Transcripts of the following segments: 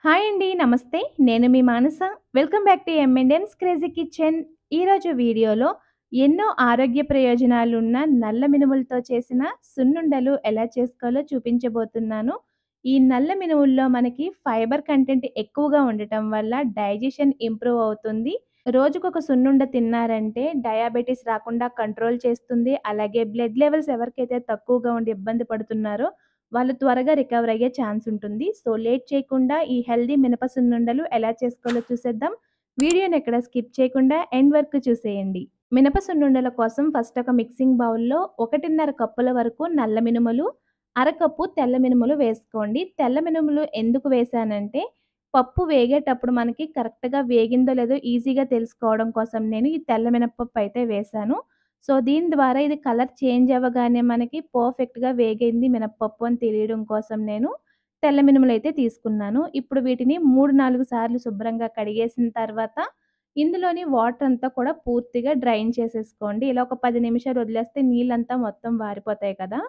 Hi అండి. నమస్తే. నేను మీ Manasa. Welcome back to M and M's crazy kitchen. ఈరోజు వీడియోలో ఎన్నో ఆరోగ్య ప్రయోజనాలున్న నల్ల మినుములతో చేసిన సున్నుండలు ఎలా చేసుకోవాలో చూపించబోతున్నాను. ఈ నల్ల మినుముల్లో మనకి ఫైబర్ కంటెంట్ ఎక్కువగా ఉండటం వల్ల డైజెషన్ ఇంప్రూవ్ అవుతుంది. రోజుకొక సున్నుండ తిన్నారంటే డయాబెటిస్ రాకుండా కంట్రోల్ చేస్తుంది. అలాగే బ్లడ్ లెవెల్స్ ఎవరికైతే తక్కువగా ఉండి ఇబ్బంది పడుతున్నారో వాళ్ళు త్వరగా రికవర్ అయ్యే ఛాన్స్ ఉంటుంది. సో, లేట్ చేయకుండా ఈ హెల్తీ మినప సున్నుండలు ఎలా చేసుకోవాలో చూసేద్దాం. వీడియోని ఎక్కడ స్కిప్ చేయకుండా ఎండ్ వరకు చూసేయండి. మినప సున్నుండల కోసం ఫస్ట్ ఒక మిక్సింగ్ బౌల్‌లో 1:30 కప్పుల వరకు నల్ల మినుములు, అరకప్పు తెల్ల మినుములు వేసుకోండి. తెల్ల మినుములు ఎందుకు వేశానంటే, పప్పు వేగేటప్పుడు మనకి కరెక్ట్‌గా వేగిందో లేదో ఈజీగా తెలుసుకోవడం కోసం నేను ఈ తెల్ల మినపప్పు అయితే వేశాను. సో, దీని ద్వారా ఇది కలర్ చేంజ్ అవ్వగానే మనకి పర్ఫెక్ట్‌గా వేగింది మినపప్పు అని తెలియడం కోసం నేను తెల్ల మినుములైతే తీసుకున్నాను. ఇప్పుడు వీటిని 3, 4 సార్లు శుభ్రంగా కడిగేసిన తర్వాత ఇందులోని వాటర్ అంతా కూడా పూర్తిగా డ్రైన్ చేసేసుకోండి. ఇలా ఒక 10 నిమిషాలు వదిలేస్తే నీళ్ళంతా మొత్తం వారిపోతాయి కదా!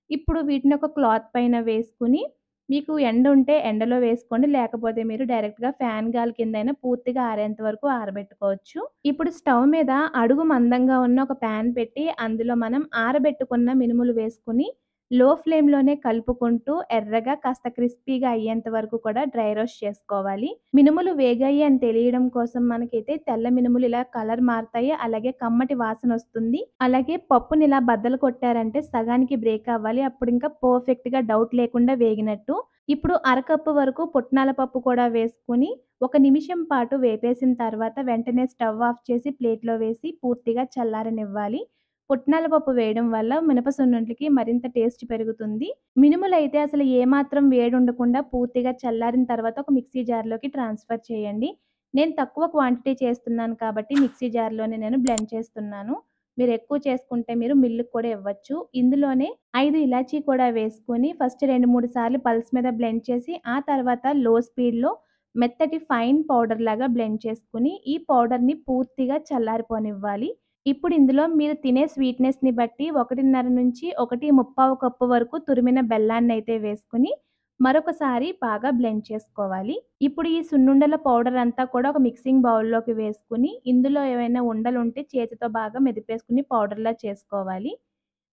ఇప్పుడు వీటిని ఒక క్లాత్ పైన వేసుకొని మీకు ఎండ ఉంటే ఎండలో వేసుకోండి. లేకపోతే మీరు డైరెక్ట్‌గా ఫ్యాన్ గాలి కిందైనా పూర్తిగా ఆరేంత వరకు ఆరబెట్టుకోవచ్చు. ఇప్పుడు స్టవ్ మీద అడుగు మందంగా ఉన్న ఒక ప్యాన్ పెట్టి అందులో మనం ఆరబెట్టుకున్న మినుములు వేసుకొని లో ఫ్లేమ్‌లోనే కలుపుకుంటూ ఎర్రగా కాస్త క్రిస్పీగా అయ్యేంత వరకు కూడా డ్రై రోస్ట్ చేసుకోవాలి. మినుములు వేగాయి అని తెలియడం కోసం మనకైతే తెల్ల మినుములు ఇలా కలర్ మారతాయి. అలాగే కమ్మటి వాసనొస్తుంది. అలాగే పప్పుని ఇలా బద్దలు కొట్టారంటే సగానికి బ్రేక్ అవ్వాలి. అప్పుడింకా పర్ఫెక్ట్‌గా డౌట్ లేకుండా వేగినట్టు. ఇప్పుడు అరకప్పు వరకు పుట్నాల పప్పు కూడా వేసుకొని ఒక నిమిషం పాటు వేపేసిన తర్వాత వెంటనే స్టవ్ ఆఫ్ చేసి ప్లేట్‌లో వేసి పూర్తిగా చల్లారనివ్వాలి. పుట్నాల పప్పు వేయడం వల్ల మినప సున్నుండలకి మరింత టేస్ట్ పెరుగుతుంది. మినుములైతే అసలు ఏమాత్రం వేడుండకుండా పూర్తిగా చల్లారిన తర్వాత ఒక మిక్సీ జార్‌లోకి ట్రాన్స్‌ఫర్ చేయండి. నేను తక్కువ క్వాంటిటీ చేస్తున్నాను కాబట్టి మిక్సీ జార్‌లోనే నేను బ్లెండ్ చేస్తున్నాను. మీరు ఎక్కువ చేసుకుంటే మీరు మిల్లుకి కూడా ఇవ్వచ్చు. ఇందులోనే 5 ఇలాచీ కూడా వేసుకొని ఫస్ట్ 2, 3 సార్లు పల్స్ మీద బ్లెండ్ చేసి ఆ తర్వాత లో స్పీడ్‌లో మెత్తటి ఫైన్ పౌడర్ లాగా బ్లెండ్ చేసుకొని ఈ పౌడర్‌ని పూర్తిగా చల్లారిపోనివ్వాలి. ఇప్పుడు ఇందులో మీరు తినే స్వీట్‌నెస్‌ని బట్టి 1:30-1:45 కప్పు వరకు తురిమిన బెల్లాన్నయితే వేసుకొని, మరొకసారి బాగా బ్లెండ్ చేసుకోవాలి. ఇప్పుడు ఈ సున్నుండల పౌడర్ అంతా కూడా ఒక మిక్సింగ్ బౌల్‌లోకి వేసుకొని, ఇందులో ఏవైనా ఉండలుంటే చేతితో బాగా మెదిపేసుకొని పౌడర్‌లా చేసుకోవాలి.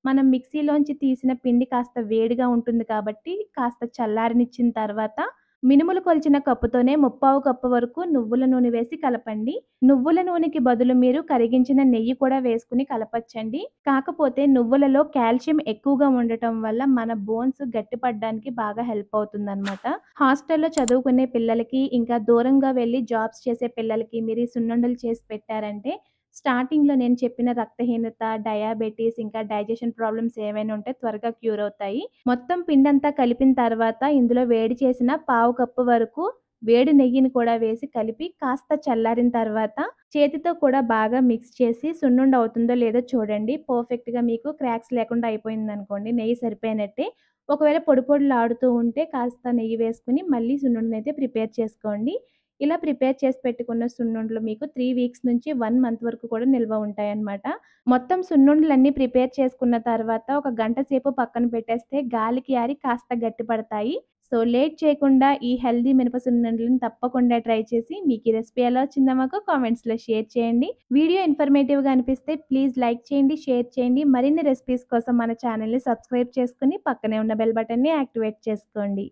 మనం మిక్సీలోంచి తీసిన పిండి కాస్త వేడిగా ఉంటుంది కాబట్టి, కాస్త చల్లారనిచ్చిన తర్వాత మినుములు కొలిచిన కప్పుతోనే 3/4 కప్పు వరకు నువ్వుల నూనె వేసి కలపండి. నువ్వుల నూనెకి బదులు మీరు కరిగించిన నెయ్యి కూడా వేసుకొని కలపొచ్చండి. కాకపోతే నువ్వులలో కాల్షియం ఎక్కువగా ఉండటం వల్ల మన బోన్స్ గట్టిపడడానికి బాగా హెల్ప్ అవుతుందనమాట. హాస్టల్‌లో చదువుకునే పిల్లలకి, ఇంకా దూరంగా వెళ్లి జాబ్స్ చేసే పిల్లలకి మీరు ఈ సున్నుండలు చేసి పెట్టారంటే స్టార్టింగ్‌లో నేను చెప్పిన రక్తహీనత, డయాబెటిస్ ఇంకా డైజెషన్ ప్రాబ్లమ్స్ ఏవైనా ఉంటే త్వరగా క్యూర్ అవుతాయి. మొత్తం పిండంతా కలిపిన తర్వాత ఇందులో వేడి చేసిన పావు కప్పు వరకు వేడి నెయ్యిని కూడా వేసి కలిపి కాస్త చల్లారిన తర్వాత చేతితో కూడా బాగా మిక్స్ చేసి సున్నుండ అవుతుందో లేదో చూడండి. పర్ఫెక్ట్‌గా మీకు క్రాక్స్ లేకుండా అయిపోయిందనుకోండి నెయ్యి సరిపోయినట్టే. ఒకవేళ పొడి పొడిలాడుతూ ఉంటే కాస్త నెయ్యి వేసుకొని మళ్ళీ సున్నుండనైతే ప్రిపేర్ చేసుకోండి. ఇలా ప్రిపేర్ చేసి పెట్టుకున్న సున్నుండలు మీకు 3 వీక్స్ నుంచి 1 మంత్ వరకు కూడా నిల్వ ఉంటాయన్నమాట. మొత్తం సున్నుండలన్నీ ప్రిపేర్ చేసుకున్న తర్వాత ఒక గంట సేపు పక్కన పెట్టేస్తే గాలికి ఆరి కాస్త గట్టిపడతాయి. సో, లేట్ చేయకుండా ఈ హెల్తీ మినప సున్నుండలను తప్పకుండా ట్రై చేసి మీకు ఈ రెసిపీ ఎలా వచ్చిందో మాకు కామెంట్స్‌లో షేర్ చేయండి. వీడియో ఇన్ఫర్మేటివ్‌గా అనిపిస్తే ప్లీజ్ లైక్ చేయండి, షేర్ చేయండి. మరిన్ని రెసిపీస్ కోసం మన ఛానెల్‌ని సబ్స్క్రైబ్ చేసుకొని పక్కనే ఉన్న బెల్ బటన్‌ని యాక్టివేట్ చేసుకోండి.